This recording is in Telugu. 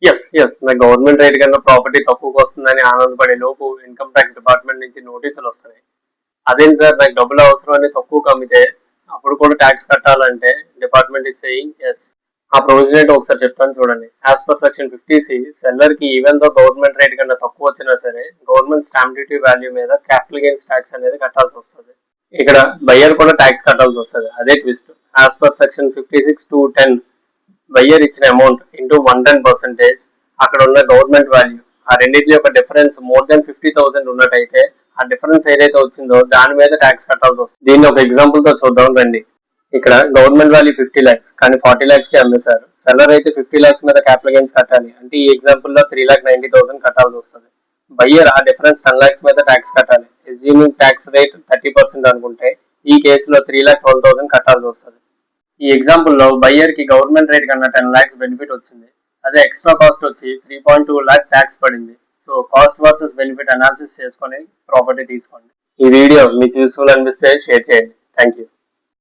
ఎస్ నా గవర్నమెంట్ రేట్ కన్నా ప్రాపర్టీ తక్కువకి వస్తుందని ఆనందపడే లోపు ఇన్కమ్ ట్యాక్స్ డిపార్ట్మెంట్ నుంచి నోటీసులు వస్తున్నాయి. అదేంటి సార్, నాకు డబ్బులు అవసరం అని తక్కువ అమ్మితే అప్పుడు కూడా ట్యాక్స్ కట్టాలంటే డిపార్ట్మెంట్ ఇస్ సేయింగ్ ఎస్. ఆ ప్రొవిజన్ ఏంటో ఒకసారి చెప్తాను చూడండి. As per section 50C, seller కి ఈవెన్ దో గవర్నమెంట్ రేట్ కన్నా తక్కువ వచ్చినా సరే గవర్నమెంట్ స్టాంప్ డ్యూటీ వాల్యూ మీద క్యాపిటల్ గెయిన్స్ ట్యాక్స్ అనేది కట్టాల్సి వస్తుంది. ఇక్కడ బయ్యర్ కూడా ట్యాక్స్ కట్టాల్సి వస్తుంది. అదే twist. As per section 56(2)(10), buyer ఇచ్చిన అమౌంట్ ఇంటూ 110%, అక్కడ ఉన్న గవర్నమెంట్ వాల్యూ, ఆ రెండింటి యొక్క డిఫరెన్స్ మోర్ దెన్ 50,000 ఉన్నట్టయితే ఆ డిఫరెన్స్ ఏదైతే వచ్చిందో దాని మీద ట్యాక్స్ కట్టాల్సి వస్తుంది. దీన్ని ఒక ఎగ్జాంపుల్ తో చూద్దాం రండి. ఇక్కడ గవర్నమెంట్ వాల్యూ 50 lakhs కానీ 40 lakhs కి అమ్మేశారు. సెల్లర్ అయితే 50 lakhs మీద క్యాపిటల్ గెయిన్స్ కట్టాలి అంటే ఈ ఎగ్జాంపుల్ లో 3,90,000 కట్టాల్సి వస్తుంది. బయ్యర్ ఆ డిఫరెన్స్ 10 lakhs మీద ట్యాక్స్ కట్టాలి. అస్యూమింగ్ ట్యాక్స్ రేట్ 30% అనుకుంటే ఈ కేసులో 3,12,000 కట్టాల్సి వస్తుంది. ఈ ఎగ్జాంపుల్ లో బయ్యర్ కి గవర్నమెంట్ రేట్ కన్నా 10 lakhs బెనిఫిట్ వచ్చింది. అదే ఎక్స్ట్రా కాస్ట్ వచ్చి 3.2 lakh ట్యాక్స్ పడింది. So cost versus benefit analysis చేసుకొని ప్రాపర్టీ తీసుకోండి. ఈ వీడియో మీకు యూస్ఫుల్ అనిపిస్తే షేర్ చేయండి. Thank you.